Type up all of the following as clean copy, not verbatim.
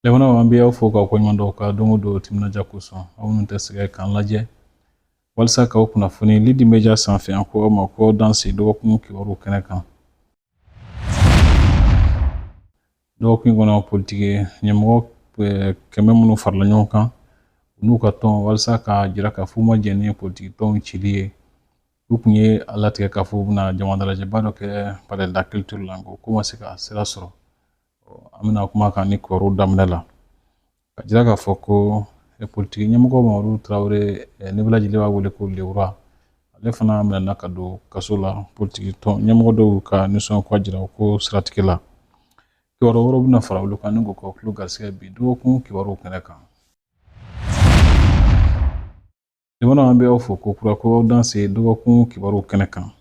Lemana wambia ufoka kwa nyundo ka dongo timnaja kuson awunu tesiga kan laje walsa ka kuna funi lidi meja sanfe anko ma ko dansi do kun ki waru kene kan do kun gona politique nyamo keme munu farla nyonkan nu ka ton walsa ka jira ka fuma jeni politique ton chilie ukunye alate ka fu na jamandala je bado ke pare la culture lango kuma sika sira soro amina kuma kan ni ko ru damnela jira ka foko politique nyamko maru Traoré ne village le wa wole ko le wura ale fana amna nakado kasola politique to nyamko do ka ni son ko jira ko stratégie la ki waro woro buna fara lu kan ngo ko klu garcia bi do ko ki waro kana kan lemana ambe o foko kura ko danse do ko ki waro kana kan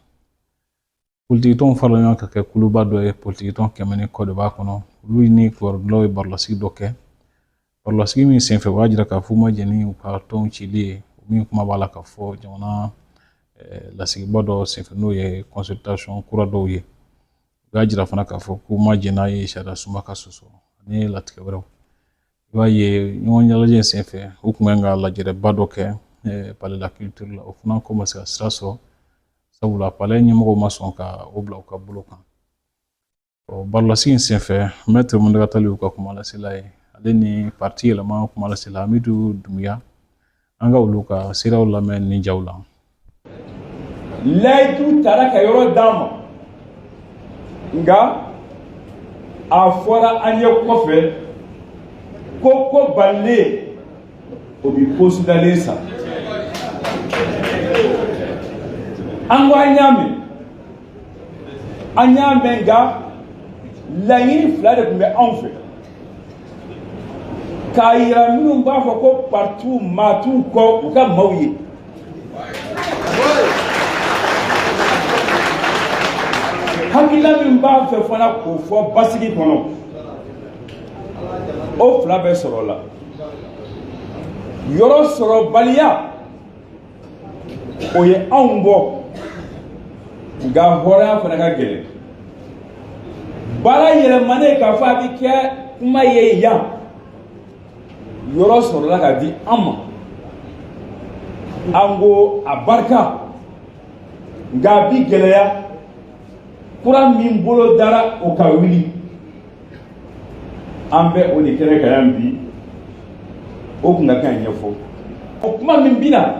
politique ton fara nyanka ke kulu ba do politique ton kemeni ko de ba kono lu ni ko lo barlasi do ke parla sigi min senfɛ wajira ka fuma jeni u ka tɔn cili min kuma b'a la ka fɔ jamana lasigibɔ dɔ senfɛ n'o ye consultation kura dɔw ye u y'a jira fana k'a fɔ ko ma jɛna ye sariya sunba ka sɔsɔ ani latigɛ wɛrɛw i b'a ye ɲɔgɔn ɲɛnajɛ senfɛ u kun bɛ ka lajɛrɛba dɔ kɛ palais la culture la o fana ko ma se ka sira sɔrɔ sabula palais ɲɛmɔgɔw ma sɔn ka o bila u ka bolo kan barolasigi senfɛ maître Muntaka Taliw ka kuma lasela ye ale ni parti yɛlɛma kuma lasela Hamidu Dunbiya an ka olu ka siraw lamɛn ni jaw la layidu taara ka yɔrɔ d'an ma nka a fɔra an ye kɔfɛ ko balilen o bi posudalen sa an ko an y'a mɛn nka laɲini fila de tun bɛ anw fɛ k'a yira minnu b'a fɔ ko partout maa t'u kɔ u ka maaw ye hakilila min b'a fɛ fana k'o fɔ basigi kɔnɔ o fila bɛ sɔrɔ la yɔrɔ sɔrɔbaliya o ye anw bɔ nka hɔrɔnya fana ka gɛlɛn baara yɛlɛmanen k'a fɔ a bɛ kɛ kuma ye yan yɔrɔ sɔrɔla ka di an ma an ko a barika nka a bi gɛlɛya kura min bolo dara o ka wuli an bɛ o de kɛnɛ ka yan bi o kun ka kan ɲɛfɔ o kuma min bɛna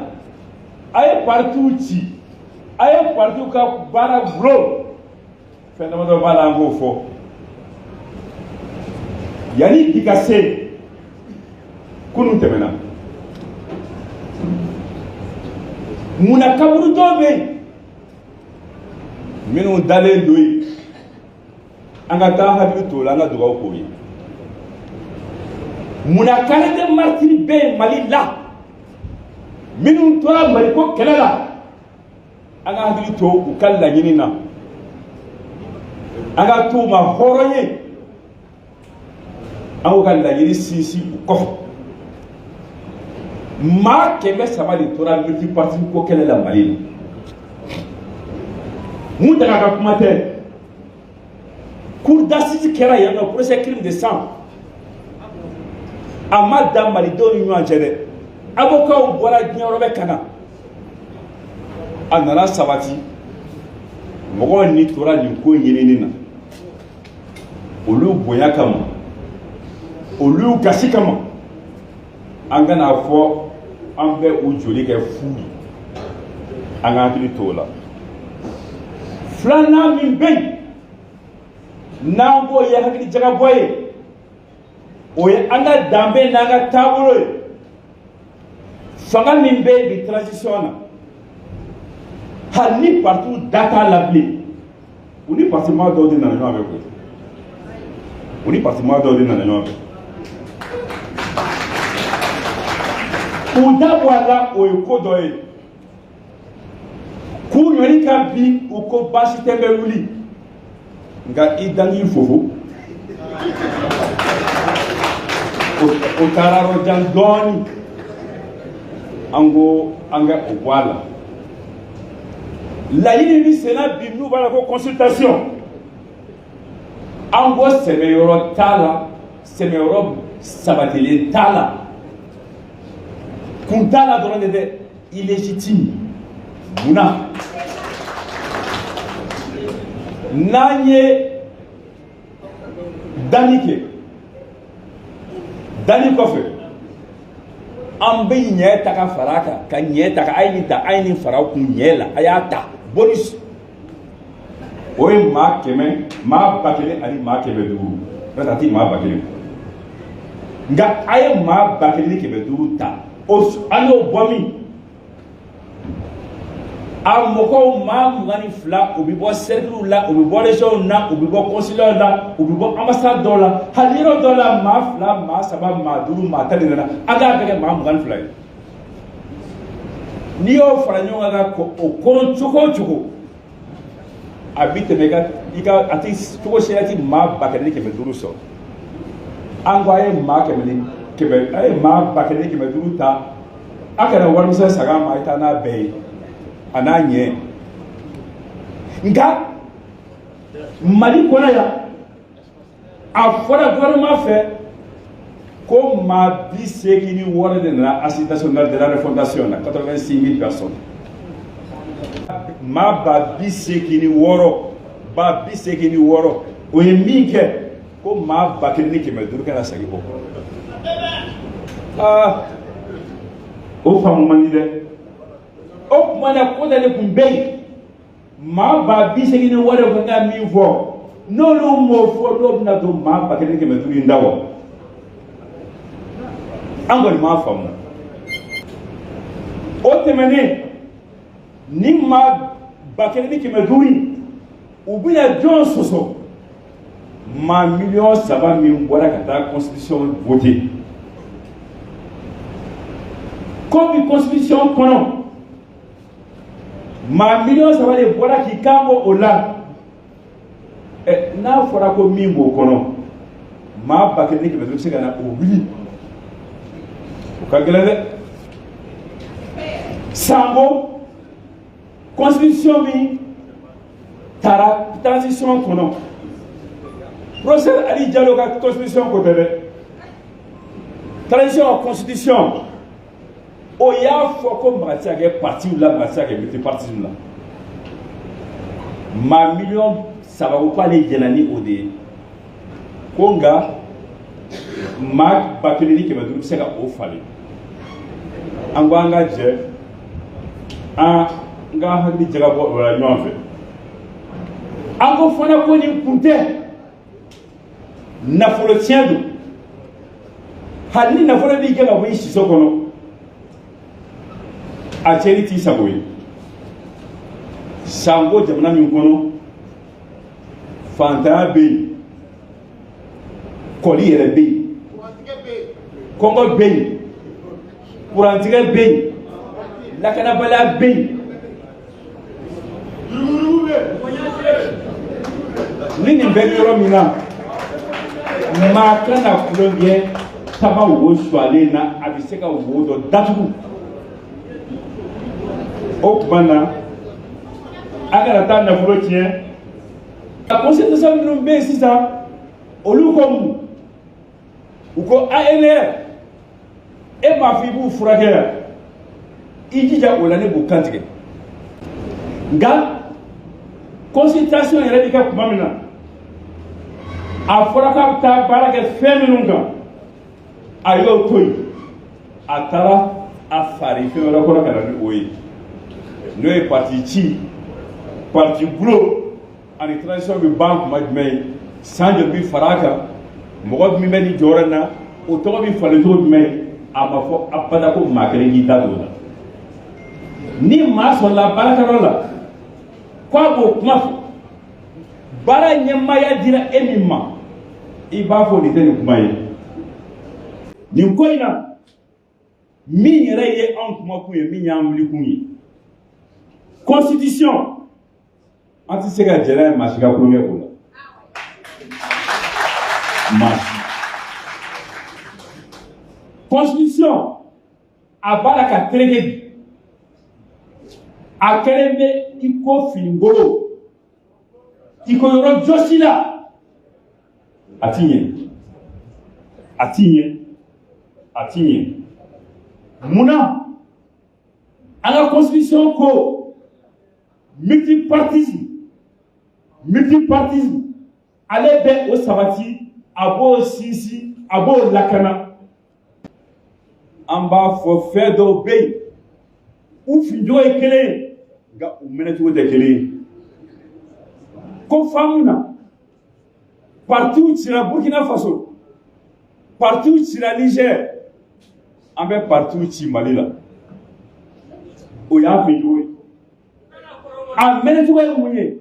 a ye partiw ci a ye partiw ka baara gulo fɛn damadɔ b'a la an k'o fɔ yanni bi ka se kunu tɛmɛna munna kaburu dɔw bɛ yen minnu dalen don yen an ka taa hakili to o la an ka dugawu k'o ye munna qualité martyr bɛ yen Mali la minnu tora Maliko kɛlɛ la an ka hakili to u ka laɲini na an ka to u ma hɔrɔn ye an k'u ka laɲini sinsin u kɔfɛ maa 300 de tora multiparti ko kɛlɛ la Mali la Muntaka ka kuma tɛ cour d'assises kɛra yan nɔ procès crime de sang a ma da malidenw ni ɲɔgɔn cɛ dɛ avocat bɔra diɲɛ yɔrɔ bɛɛ ka na a nana sabati mɔgɔw ni tora nin ko ɲinini na olu bonya kama olu gasi kama an kana fɔ an bɛ u joli kɛ fu an ka hakili to o la filanan min bɛ yen n'an k'o ye hakili jagabɔ ye o ye an ka danbe n'an ka taabolo ye fanga min bɛ yen bi transition na hali ni parti da t'a la bilen u ni parti maa dɔw de nana ɲɔgɔn fɛ koyi u ni parti maa dɔw de nana ɲɔgɔn fɛ u da bɔ a la o ye ko dɔ ye k'u ɲɔni ka bi u ko baasi tɛ bɛ wuli nka i dangi fofo o taara yɔrɔ jan dɔɔni an ko an ka o bɔ a la laɲini min senna bi n'u b'a la ko consultation an ko sɛbɛyɔrɔ t'a la sabatilen t'a la kun t'a la dɔrɔn de tɛ illégitime munna n'an ye danni kɛ danni kɔfɛ an bɛ ɲɛ ta ka fara a kan ka ɲɛ ta ka a ye nin ta a ye nin fara kun ɲɛ la a y'a ta bonus o ye maa 100 ani maa 500 n'o tɛ a ti maa 1000 nka a ye maa 1000 ni 500 ta an y'o bɔ min a mɔgɔw maa 22 u bɛ bɔ cercle la u bɛ bɔ région na u bɛ bɔ consulat la u bɛ bɔ ambassade dɔw la hali yɔrɔ dɔw la maa 2 maa 3 maa 5 maa 10 de nana an k'a bɛɛ kɛ maa 22 ye n'i y'o fara ɲɔgɔn kan ka o kɔnɔ cogo o cogo a bi tɛmɛ a ti cogo si la ti maa 1500 sɔrɔ an ko a ye maa 1500 ta a kana warimisɛn saga ma i taa n'a bɛɛ ye a n'a ɲɛ nka mali kɔnɔ yan a fɔra gouvernement fɛ ko maa 86 de nana assistance de la refondation na 86 000 personnes maa 86,000 o ye min kɛ ko maa 1500 kana segin bɔ o faamu man di dɛ o kuma na ko dɔ de tun bɛ yen maa 86,000 kan ka min fɔ n'olu m'o fɔ dɔw bɛna don maa 1500 in da wa an kɔni m'a faamu o tɛmɛnen ni maa 1500 u bɛna jɔn sɔsɔ maa 3 millions min bɔra ka taa constitution voter comme constitution kɔnɔ maa 3 millions de bɔra k'i kan bɔ o la n'a fɔra ko min b'o kɔnɔ maa 1500 bɛ se ka na o wuli o ka gɛlɛn dɛ sango constitution min taara transition kɔnɔ professeur Ali Diallo ka constitution ko tɛ dɛ transition ka constitution o y'a fɔ ko maga tɛ se ka kɛ parti la maga tɛ se ka kɛ multiparti la maa 3 millions ko k'ale jɛnna ni o de ye ko nka maa 1500 bɛ se ka o falen an ko an ka jɛ n ka hakili jaga bɔ o la ɲɔgɔn fɛ an ko fana ko nin kun tɛ nafolo tiɲɛ don hali ni nafolo b'i kɛ ka bɔ i siso kɔnɔ a cɛnni t'i sago ye sanko jamana min kɔnɔ fantanya bɛ yen kɔli yɛrɛ bɛ yen kɔngɔ bɛ yen kurantigɛ bɛ yen lakanabaliya bɛ yen ni nin bɛ yɔrɔ min na maa kana kulonkɛ taba wo sualen na a bɛ se ka wo dɔ datugu o tuma na a kana taa nafolo tiɲɛ a constitution minnu bɛ yen sisan olu ko mun u ko ANR e m'a fɔ i b'u furakɛ yan i jija o la ne b'u kantigɛ nka consultation yɛrɛ bɛ kɛ tuma min na a fɔra k'a bɛ taa baara kɛ fɛn minnu kan a y'o to yen a taara a fari fɛn wɛrɛ kɔnɔ ka na ni o ye n'o ye parti ci parti bulo ani transition bɛ ban kuma jumɛn ye san joli bɛ fara a kan mɔgɔ min bɛ nin jɔyɔrɔ in na o tɔgɔ bɛ falen cogo jumɛn ye a ma fɔ abada ko maa kelen k'i da don o la ni maa sɔrɔla baarakɛyɔrɔ la k'a b'o kuma fɔ baara ɲɛmaaya dira e min ma i b'a fɔ nin tɛ nin kuma ye nin ko in na min yɛrɛ ye anw kumakun ye min y'an wulikun ye constitution an tɛ se ka jɛn n'a ye maa si ka kulonkɛ o la maa si constitution a b'a la ka tereke bi a kɛlen bɛ i ko finigolo i ko yɔrɔ jɔsi la a ti ɲɛ a ti ɲɛ munna an ka constitution ko multipartisme ale bɛ o sabati a b'o sinsin a b'o lakana an b'a fɔ fɛn dɔw bɛ yen u fincogo ye kelen ye nka u minɛcogo tɛ kelen ye ko faamu na partiw cira Burkina Faso partiw cira Niger an bɛ partiw ci Mali la o y'a fincogo ye a minɛcogo ye mun ye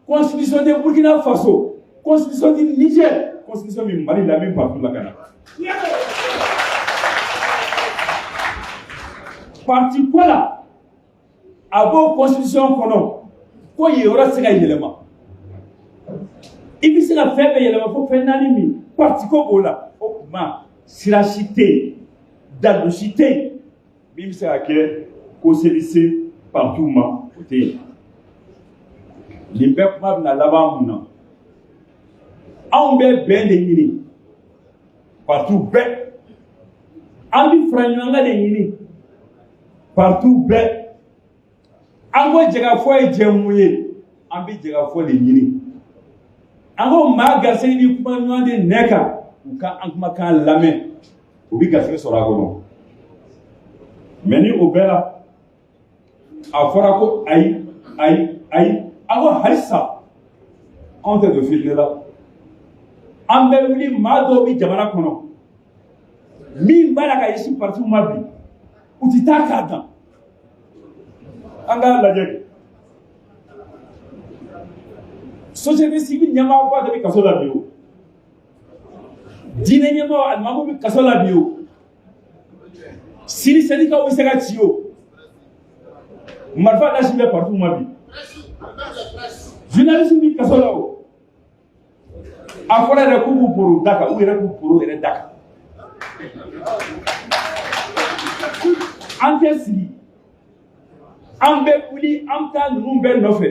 constitution de Burkina Faso constitution de Niger constitution min Mali la min partout la kana parti ko la a b'o constitution kɔnɔ ko yen yɔrɔ se ka yɛlɛma i bɛ se ka fɛn bɛɛ yɛlɛma fo fɛn naani min parti ko b'o la o tuma sira si tɛ yen dalu si tɛ yen min bɛ se ka kɛ ko selise partiw ma o tɛ yen nin bɛɛ kuma bɛna laban mun na anw bɛ bɛn de ɲini partiw bɛɛ an bɛ fara ɲɔgɔn kan de ɲini partiw bɛɛ an ko jɛgafɔ ye jɛmu ye an bɛ jɛgafɔ de ɲini an ko maa garisɛgɛ ni kuma ɲɔgɔn de nɛ kan u ka an kumakan lamɛn u bɛ garisɛgɛ sɔrɔ a kɔnɔ mɛ ni o bɛɛ la a fɔra ko ayi an ko halisa anw tɛ don fili la an bɛ wuli maa dɔw bɛ jamana kɔnɔ min b'a la ka ɲɛsin partiw ma bi u tɛ taa k'a dan an k'a lajɛ société civile ɲɛmaaba dɔ bɛ kaso la bi o diinɛ ɲɛmaaw alimamuw bɛ kaso la bi o sini syndicat bɛ se ka ci o marifa dasi bɛ partiw ma bi journaliste bɛ kaso la o a fɔra yɛrɛ k'u b'u boro da kan u yɛrɛ b'u boro yɛrɛ da kan an tɛ sigi an bɛ wuli an bɛ taa ninnu bɛɛ nɔfɛ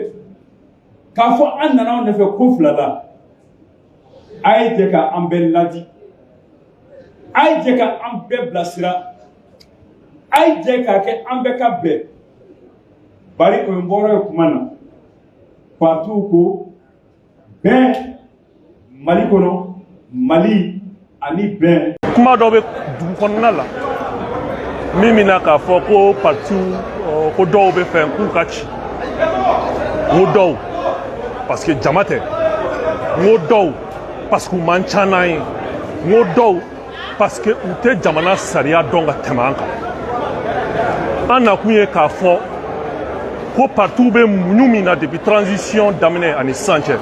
k'a fɔ an nana anw nɔfɛ ko fila la a ye jɛ ka an bɛɛ ladi a ye jɛ ka an bɛɛ bilasira a ye jɛ k'a kɛ an bɛɛ ka bɛn bari o ye bɔra ye kuma na partiw ko bɛn Mali kɔnɔ Mali ani bɛn kuma dɔ bɛ dugu kɔnɔna la min bɛna k'a fɔ ko partiw ko dɔw bɛ fɛ k'u ka ci n ko dɔw parce que jama tɛ n ko dɔw parce que u man ca n'an ye n ko dɔw parce que u tɛ jamana sariya dɔn ka tɛmɛ an kan an nakun ye k'a fɔ ko partiw bɛ muɲu min na depuis transition daminɛ ani sisan cɛ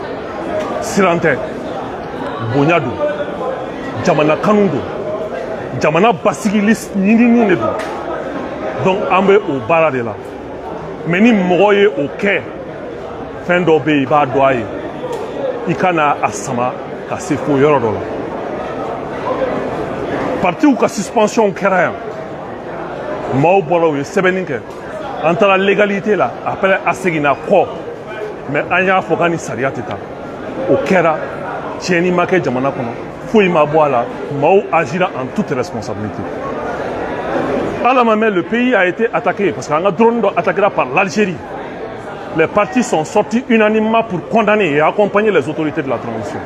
siran tɛ bonya don jamana kanu don jamana basigili ɲinini de don donc an bɛ o baara de la mais ni mɔgɔ ye o kɛ fɛn dɔ bɛ yen i b'a dɔn a ye i kana a sama ka se fo yɔrɔ dɔ la partiw ka suspension kɛra yan maaw bɔra u ye sɛbɛnni kɛ an taara légalité la après a seginna kɔ mais an y'a fɔ k'a ni sariya tɛ taa o kɛra tiɲɛni ma kɛ jamana kɔnɔ foyi ma bɔ a la maaw agira en toute responsabilité ala ma mɛn le pays a été attaqué parce que an ka drone dɔ attaquera par l'Algérie les partis sont sortis unanimement pour condamner et accompagner les autorités de la transition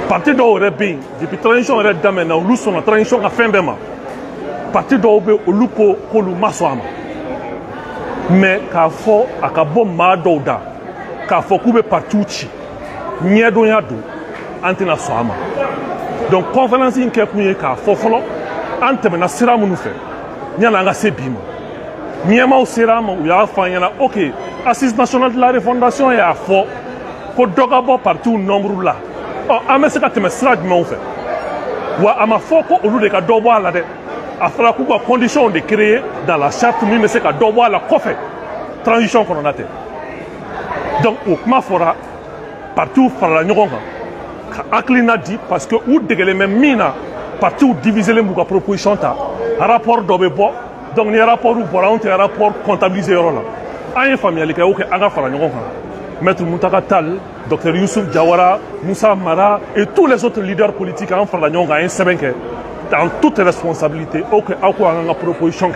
parti dɔw yɛrɛ bɛ yen depuis transition yɛrɛ daminɛ na olu sɔnna transition ka fɛn bɛɛ ma parti dɔw bɛ olu ko k'olu ma sɔn a ma mais k'a fɔ a ka bɔ maa dɔw da k'a fɔ k'u bɛ partiw ci ɲɛdɔnya don an tɛna sɔn a ma donc conférence in kɛ kun ye k'a fɔ fɔlɔ an tɛmɛna sira minnu fɛ yanni an ka se bi ma ɲɛmaaw sera an ma u y'a fɔ an ɲɛna ok assise nationale de la refondation y'a fɔ ko dɔ ka bɔ partiw nombre la ɔ an bɛ se ka tɛmɛ sira jumɛnw fɛ wa a ma fɔ ko olu de ka dɔ bɔ a la dɛ a fɔra k'u ka condition de créer dans la charte min bɛ se ka dɔ bɔ a la kɔfɛ transition kɔnɔna tɛ donc o kuma fɔra partiw farala ɲɔgɔn kan ka hakilina di parce que u degelen bɛ min na partiw diviselen b'u ka proposition ta rapport dɔ bɛ bɔ donc ni rapport bɔra anw tɛ rapport comptabiliser yɔrɔ la an ye faamuyali kɛ o kɛ an ka fara ɲɔgɔn kan Maître Muntaka Tall, Dr Youssouf Diawara, Moussa Mara et tous les autres leaders politiques en France dans toute responsabilité, une proposition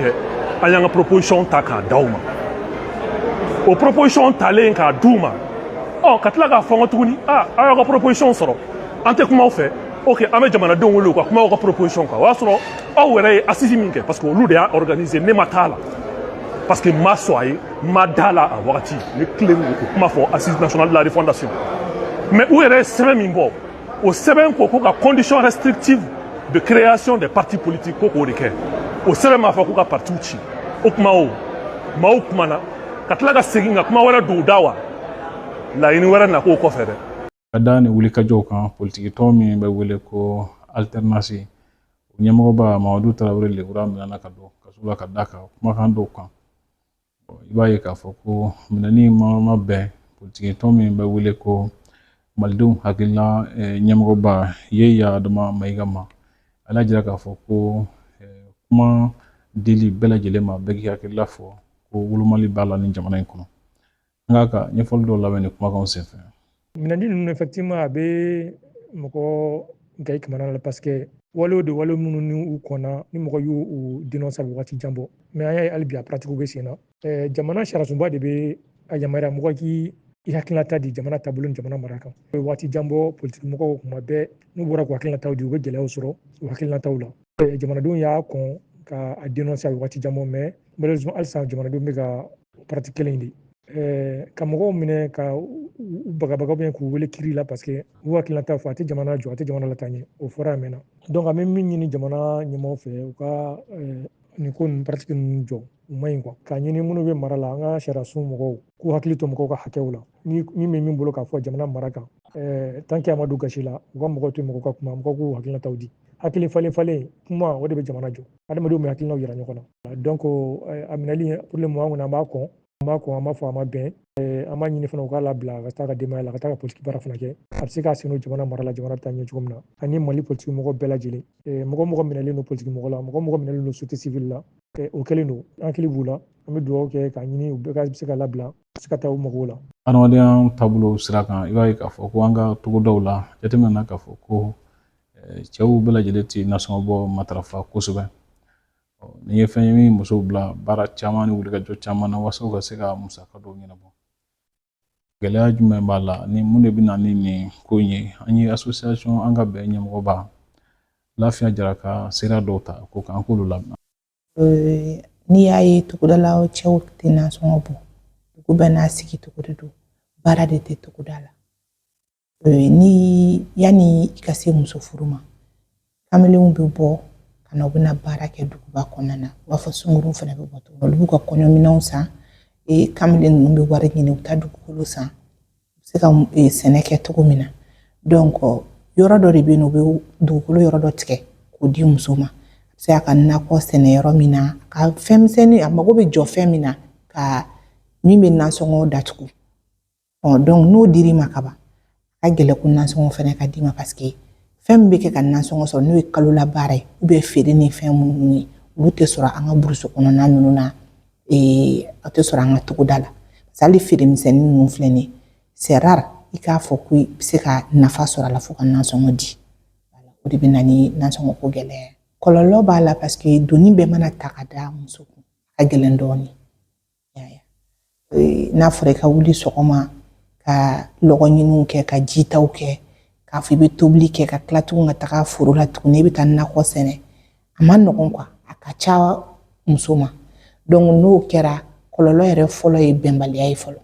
une proposition taka dauma. Aux propositions talent ka douma. Oh, quand la ga fonga tuni, une proposition soro. Ante comment fait? Ok, ame jamana don wolo ko kuma proposition ka. Wa soro, wéré assisi minke parce que l'oude a organisé ne matala. Parce que ma soye, ma dala a wakati, le clé kuma fo assise nationale de la refondation. Mais où est semaine mimbo? Au semaine ko ka conditions restrictives de création des partis politiques ko ko reke. Au semaine ma fa ko ka parti uchi. Okuma o, ma okuma na, katlaga seginga kuma wala do dawa. La ini wala na ko ko fere. Kadani wuli kajo kan politique to mi be wele ko alternance. Nyamgo ba Mamadou Traoré le wura mina kado kasula kadaka kuma kan do kan. Ibaye ka foko minani ma be politique to mi be wele ko Maldum hakila nyamgo ba yeya dama maigama ala jira ka foko kuma dili bela jelema begi hakila fo ko wulumali bala ni jamana en kono ngaka nyefol do lawene kuma kan se fe minani nous effectivement abe moko gay kamana parce que walo de walo munu ni ukona ni moko yu u dénoncer wati jambo mais ay albia pratique be sina jamana sharasumba de be ayamara moko ki i hakilata di jamana tabulon jamana maraka wati jambo politique moko kuma be nu bora ko hakilata di be gele osoro hakilata la jamana don ya kon ka a dénoncer wati jambo mais malheureusement alsa jamana don be ga pratique lindi kamogo mine ka baga bien ku wele kiri la parce que wa kilanta fa te jamana jo te jamana latanye o fora mena donc a même ni jamana nyimo fe u ka ni ko pratique ni jo mai ko ka ni munu be marala nga shara su mo ko hakili to mo ko hakewla ni min bolo ka fo jamana maraka tant que amadu gashila ko mo to mo ko kuma mo ko hakilina tawdi hakili fale kuma wode be jamana jo adama do me hakilina yira nyoko donc aminali pour le moment on a mako ama fo ama ben ama nyini fana ko la bla ka ta dema la ka ta politique bara fana ke absika sino jamana marala jamana tanye jogomna ani mali politique mo ko bela jeli mo minale no politique mo la mo minale no société civile la o keleno ankili bula ami do ke ka nyini be ka absika la bla absika ta mo la anwadian tabulo sirakan ibai ka fo ko anga tugo dawla jatemna ka fo ko chawu bela jeleti national bo matrafa kusube ni ye fɛn min muso bila baara caman ni wuli ka jɔ caman na waso ka se ka musaka dɔw ɲɛnabɔ gɛlɛya jumɛn b'a la ni mun de bɛna ni nin ko in ye an ye association an ka bɛn ɲɛmɔgɔba Lafiya Jara ka sera dɔw ta ko k'an k'olu lamɛn n'i y'a ye togoda la cɛw tɛ nasɔngɔ bɔ dugu bɛɛ n'a sigi togo de don baara de tɛ togoda la ni yani i ka se muso furu ma kamelenw bɛ bɔ kana u bɛna baara kɛ duguba kɔnɔna na u b'a fɔ sunkuruw fana bɛ bɔ tuguni olu b'u ka kɔɲɔminɛnw san kamalen ninnu bɛ wari ɲini u bɛ taa dugukolo san u bɛ se ka sɛnɛ kɛ cogo min na donc yɔrɔ dɔ de bɛ yen u bɛ dugukolo yɔrɔ dɔ tigɛ k'o di muso ma a bɛ se ka nakɔ sɛnɛ yɔrɔ min na ka fɛn misɛnnin a mago bɛ jɔ fɛn min na ka min bɛ nasɔngɔ datugu donc n'o dir'i ma kaban a ka gɛlɛn ko nasɔngɔ fana ka d'i ma parce que fɛn bɛ kɛ ka nasɔngɔ sɔrɔ n'o ye kalo la baara ye ou bien feere ni fɛn minnu ye olu tɛ sɔrɔ an ka burusi kɔnɔna ninnu na a tɛ sɔrɔ an ka togoda la parce que hali feere misɛnnin ninnu filɛ nin ye c'est rare i k'a fɔ ko i bɛ se ka nafa sɔrɔ a la fo ka nasɔngɔ di o de bɛ na ni nasɔngɔ ko gɛlɛya kɔlɔlɔ b'a la parce que doni bɛɛ mana ta ka da muso kun a ka gɛlɛn dɔɔnin n'a fɔra i ka wuli sɔgɔma ka lɔgɔ ɲiniw kɛ ka jitaw kɛ k'a fɔ i bɛ tobili kɛ ka tila tugun ka taga foro la tuguni i bɛ taa nakɔ sɛnɛ a ma nɔgɔn quoi a ka ca muso ma donc n'o kɛra kɔlɔlɔ yɛrɛ fɔlɔ ye bɛnbaliya ye fɔlɔ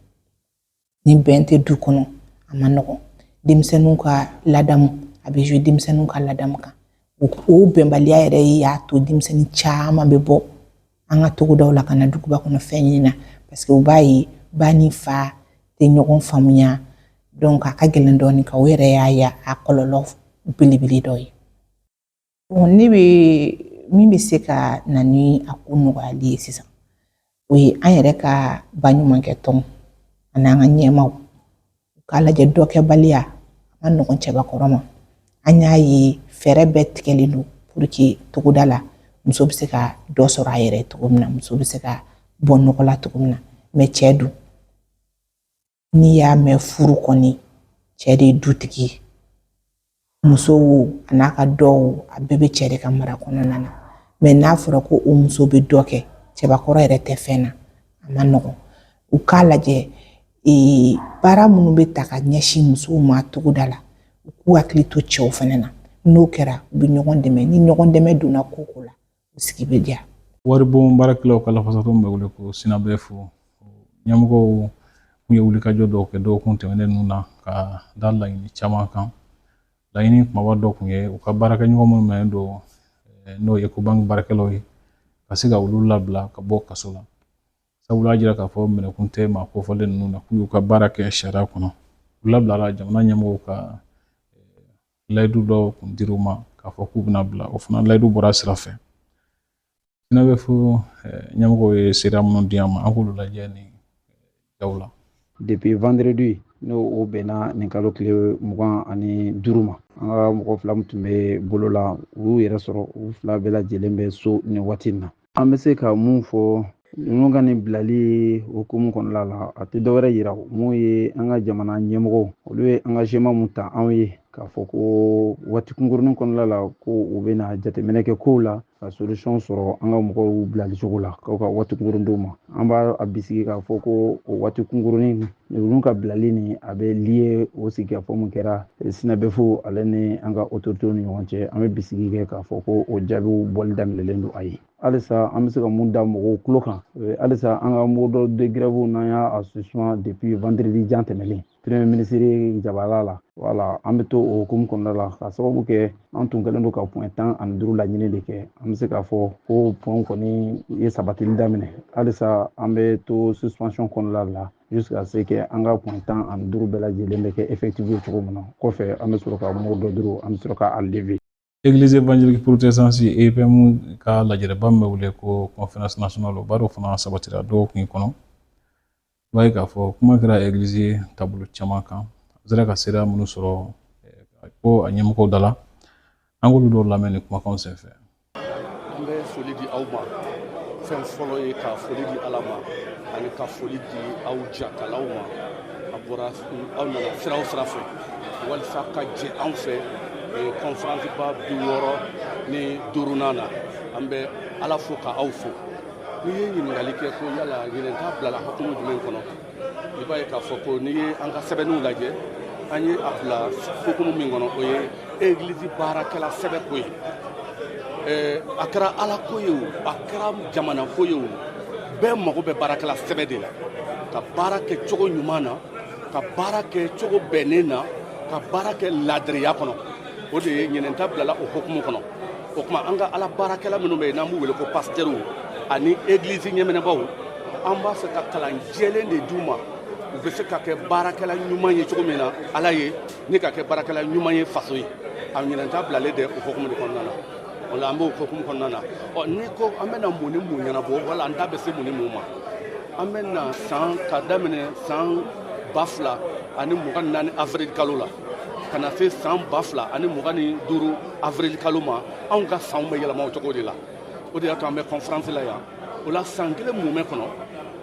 ni bɛn tɛ du kɔnɔ a ma nɔgɔn denmisɛnninw ka ladamu a bɛ jouer denmisɛnninw ka ladamu kan o bɛnbaliya yɛrɛ y'a to denmisɛnnin caman bɛ bɔ an ka togodaw la ka na duguba kɔnɔ fɛn ɲini na parce que u b'a ye ba ni fa tɛ ɲɔgɔn faamuya donc a ka gɛlɛn dɔɔnin ka o yɛrɛ y'a ye a kɔlɔlɔ belebele dɔ ye ne bɛ min bɛ se ka na ni a ko nɔgɔyali ye sisan o ye an yɛrɛ ka baɲumankɛ tɔn ani an ka ɲɛmaaw u k'a lajɛ dɔkɛbaliya a ma nɔgɔn cɛbakɔrɔ ma an y'a ye fɛɛrɛ bɛɛ tigɛlen don pour que togoda la muso bɛ se ka dɔ sɔrɔ a yɛrɛ cogo min na muso bɛ se ka bɔ nɔgɔ la cogo min na mais cɛ dun n'i y'a mɛn furu kɔni cɛ de ye dutigi muso a n'a ka dɔw a bɛɛ bɛ cɛ de ka mara kɔnɔna na mais n'a fɔra ko o muso bɛ dɔ kɛ cɛbakɔrɔ yɛrɛ tɛ fɛn na a ma nɔgɔn u k'a lajɛ baara minnu bɛ ta ka ɲɛsin musow ma togoda la u k'u hakili to cɛw fana na n'o kɛra u bɛ ɲɔgɔn dɛmɛ ni ɲɔgɔn dɛmɛ donna ko ko la u sigi bɛ diya Waribon baarakɛlaw ka lafasatɔ min bɛ wele ko Sinabefu ɲɛmɔgɔw kun ye wulikajɔ dɔw kɛ dɔgɔkun tɛmɛnen ninnu na ka da laɲini caman kan laɲini kumaba dɔ kun ye u ka baarakɛɲɔgɔn minnu minɛnen don n'o ye Ecobank baarakɛlaw ye ka se ka olu labila ka bɔ kaso la sabula a jira k'a fɔ minɛkun tɛ maa kofɔlen ninnu na k'u y'u ka baara kɛ sariya kɔnɔ u labilara jamana ɲɛmɔgɔw ka layidu dɔw kun dir'u ma k'a fɔ k'u bɛna bila o fana layidu bɔra sira fɛ Sinabefu ɲɛmɔgɔw ye seereya minnu di an ma an k'olu lajɛ ni jaw la depuis vendredi n'o o bɛnna nin kalo tile 25 ma an ka mɔgɔ fila min tun bɛ bolo la u y'u yɛrɛ sɔrɔ u fila bɛɛ lajɛlen bɛ so nin waati in na an bɛ se ka mun fɔ ninnu ka nin bilali hukumu kɔnɔna la a tɛ dɔwɛrɛ yira mun ye an ka jamana ɲɛmɔgɔw olu ye engagement mun ta anw ye k'a fɔ ko waati kunkurunin kɔnɔna la ko u bɛna jateminɛ kɛ kow la ka solution sɔrɔ an ka mɔgɔw bilali cogo la k'aw ka waati kunkurun d'u ma an b'a bisigi k'a fɔ ko o waati kunkurunin ninnu ka bilali nin a bɛ lié o sigikafɔ mun kɛra Sinabefu ale ni an ka autorités ni ɲɔgɔn cɛ an bɛ bisigi kɛ k'a fɔ ko o jaabiw bɔli daminɛlen don a ye halisa an bɛ se ka mun da mɔgɔw tulo kan halisa an ka mot d'ordre de grève n'an y'a suspend depuis vendredi jan tɛmɛlen premier ministre jabala la voilà an bɛ to o hukumu kɔnɔna la ka sababu kɛ an tun kɛlen don ka point 15 laɲini de kɛ an bɛ se k'a fɔ ko point kɔni ye sabatili daminɛ halisa an bɛ to suspension kɔnɔna la jusqu'à ce que an ka point 15 bɛɛ lajɛlen bɛ kɛ effectif cogo min na kɔfɛ an bɛ sɔrɔ ka mot d'ordre an bɛ sɔrɔ ka lever Église évangélique protestante EPM ka lajɛrɛba min bɛ wele ko conférence nationale o b'a dɔ fana sabatira dɔgɔkun kɔnɔ i b'a ye k'a fɔ kuma kɛra église taabolo caman kan a sera ka seereya minnu sɔrɔ ko a ɲɛmɔgɔw da la an k'olu dɔw lamɛn ni kumakanw senfɛ an bɛ foli di aw ma fɛn fɔlɔ ye ka foli di Ala ma ani ka foli di aw jatalaw ma a bɔra aw nana sira o sira fɛ walisa ka jɛ anw fɛ conférence ba 65 na an bɛ Ala fo ka aw fo n'i ye ɲininkali kɛ ko yala ɲinɛnta bilala hukumu jumɛn kɔnɔ i b'a ye k'a fɔ ko n'i ye an ka sɛbɛnniw lajɛ an ye a bila hukumu min kɔnɔ o ye église baarakɛla sɛbɛn ko ye a kɛra Ala ko ye o a kɛra jamana ko ye o bɛɛ mago bɛ baarakɛla sɛbɛn de la ka baara kɛ cogo ɲuman na ka baara kɛ cogo bɛnnen na ka baara kɛ laadiriya kɔnɔ o de ye ɲinɛnta bilala o hukumu kɔnɔ o tuma an ka Ala baarakɛla minnu bɛ yen n'an b'u wele ko pasitɛriw ani église ɲɛmɛnɛbaw an b'a fɛ ka kalan jɛlen de d'u ma u bɛ se ka kɛ baarakɛla ɲuman ye cogo min na Ala ye ni ka kɛ baarakɛla ɲuman ye faso ye a ɲinɛnta bilalen de o hukumu de kɔnɔna na o la an b'o hukumu kɔnɔna na ni ko an bɛna mun ni mun ɲɛnabɔ wala an da bɛ se mun ni mun ma an bɛna ka daminɛ san 2024 avril kalo la ka na se san 2025 avril kalo ma anw ka sanw bɛ yɛlɛma o cogo de la o de y'a to an bɛ conférence la yan o la san kelen mumɛ kɔnɔ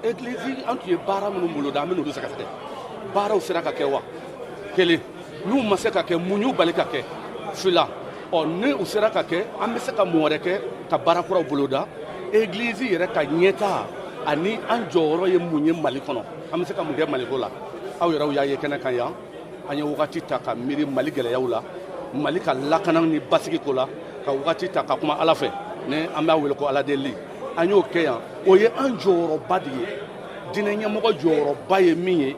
église an tun ye baara minnu boloda an bɛ n'olu sɛgɛsɛgɛ baaraw sera ka kɛ wa kelen n'u ma se ka kɛ mun y'u bali ka kɛ fila ni u sera ka kɛ an bɛ se ka mun wɛrɛ kɛ ka baara kuraw boloda église yɛrɛ ka ɲɛtaa ani an jɔyɔrɔ ye mun ye Mali kɔnɔ an bɛ se ka mun kɛ Maliko la aw yɛrɛw y'a ye kɛnɛ kan yan an ye wagati ta ka miiri Mali gɛlɛyaw la Mali ka lakana ni basigi ko la ka wagati ta ka kuma Ala fɛ ni an b'a wele ko Ala deli an y'o kɛ yan o ye an jɔyɔrɔba de ye diinɛ ɲɛmɔgɔ jɔyɔrɔba ye min ye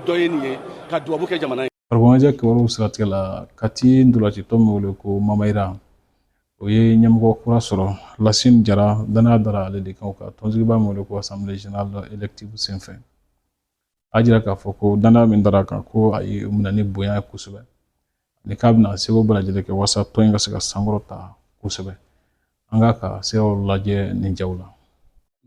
dɔ ye nin ye ka duwabu kɛ jamana ye. Farikɔnɔjɛ kibaruw siratigɛ la Kati ndolatitɔ min wele ko Mamayira o ye ɲɛmɔgɔ kura sɔrɔ Lasine Jara danaya dara ale de kan ka tɔnsigiba min wele ko assemblée générale élective senfɛ a jira k'a fɔ ko danaya min dara kan ko a ye minɛ ni bonya ye kosɛbɛ ani k'a bɛna seko bɛɛ lajɛlen kɛ walasa tɔn in ka se ka sankɔrɔ ta kosɛbɛ an ka ka siraw lajɛ nin jaw la.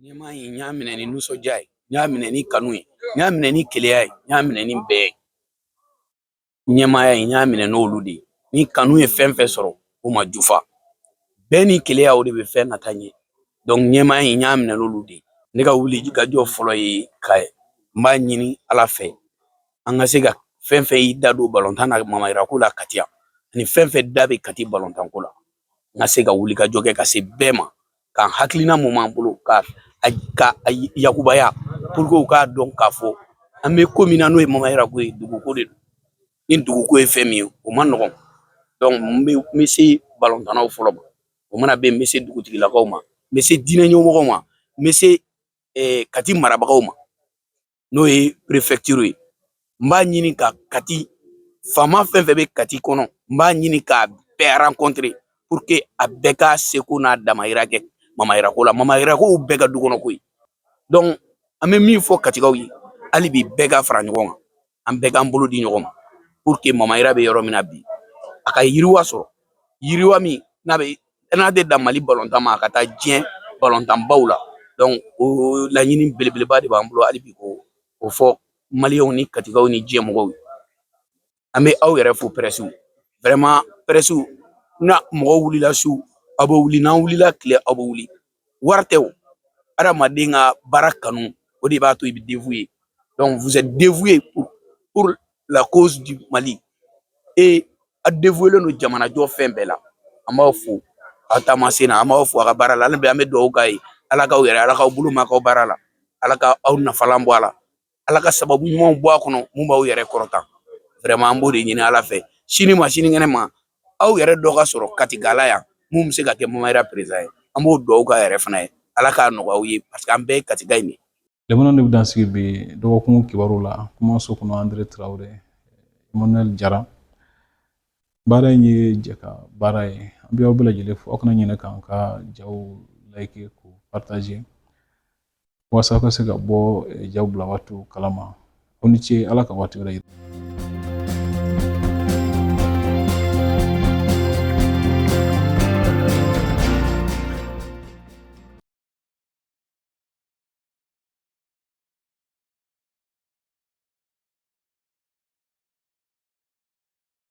Ɲɛmaa in n y'a minɛ ni nisɔndiya ye n y'a minɛ ni kanu ye n y'a minɛ ni keleya ye n y'a minɛ ni bɛɛ ye ɲɛmaaya in n y'a minɛ n'olu de ye ni kanu ye fɛn fɛn sɔrɔ o ma jufa bɛɛ ni keleya o de bɛ fɛn nata ɲɛ donc ɲɛmaaya in n y'a minɛ n'olu de ye ne ka wuli ka jɔ fɔlɔ ye ka n b'a ɲini Ala fɛ an ka se ka fɛn fɛn y'i da don balontan na mamayira ko la katiya ani fɛn fɛn da bɛ kati balontan ko la n ka se ka wuli ka jɔ kɛ ka se bɛɛ ma k'an hakilina mun b'an bolo ka yakubaya pour que u k'a dɔn k'a fɔ an bɛ ko min na n'o ye mamayira ko ye duguko de don ni duguko ye fɛn min ye o ma nɔgɔn donc n bɛ se balontannaw fɔlɔ ma o mana bɛ n bɛ se dugutigilakaw ma n bɛ se diinɛ ɲɛmɔgɔw ma n bɛ se kati marabagaw ma n'o ye préfecture ye n b'a ɲini ka kati faama fɛn fɛn bɛ kati kɔnɔ n b'a ɲini k'a bɛɛ rencontrer pour que a bɛɛ ka seko n'a damayira kɛ mamayira ko la mamayira ko bɛɛ ka du kɔnɔ ko ye donc an bɛ min fɔ katikaw ye hali bi bɛɛ ka fara ɲɔgɔn kan an bɛɛ k'an bolo di ɲɔgɔn ma pour que mamayira bɛ yɔrɔ min na bi a ka yiriwa sɔrɔ yiriwa min n'a tɛ dan Mali balontan ma a ka taa diɲɛ balontanbaw la donc o laɲini belebeleba de b'an bolo hali bi ko o fɔ maliyɛnw ni katikaw ni diɲɛ mɔgɔw ye an bɛ aw yɛrɛ fo presse vraiment presse na mɔgɔw wulila su aw bɛ wuli n'an wulila tile aw bɛ wuli wari tɛ o adamaden ka baara kanu o de b'a to i bɛ dévouer donc vous êtes dévoué pour la cause du Mali et a dévoué don jamanajɔ fɛn bɛɛ la an b'aw fo aw taamasen na an b'aw fo a ka baara la hali bi an bɛ dugawu k'a ye ala k'aw yɛrɛ ala k'aw bolo mɛn aw baara la ala ka aw nafalan bɔ a la ala ka sababu ɲumanw bɔ a kɔnɔ mun b'aw yɛrɛ kɔrɔtan vraiment an b'o de ɲini ala fɛ sini ma sinikɛnɛ ma aw yɛrɛ dɔ ka sɔrɔ katigala yan mun bɛ se ka kɛ mamayira président ye an b'o dugawu k'a yɛrɛ fana ye ala k'a nɔgɔya aw ye parce que an bɛɛ ye katiga in de Lebanon de bɛ dansigi bi dɔgɔkun kibaru la kumaso kɔnɔ Andre Traoré Emmanuel Jara baara in ye jɛ ka baara ye an bɛ aw bɛɛ lajɛlen fo aw kana ɲinɛ k'an ka jaw like k'u partager walasa aw ka se ka bɔ jaw bila waatiw kalama aw ni ce ala ka waati wɛrɛ yira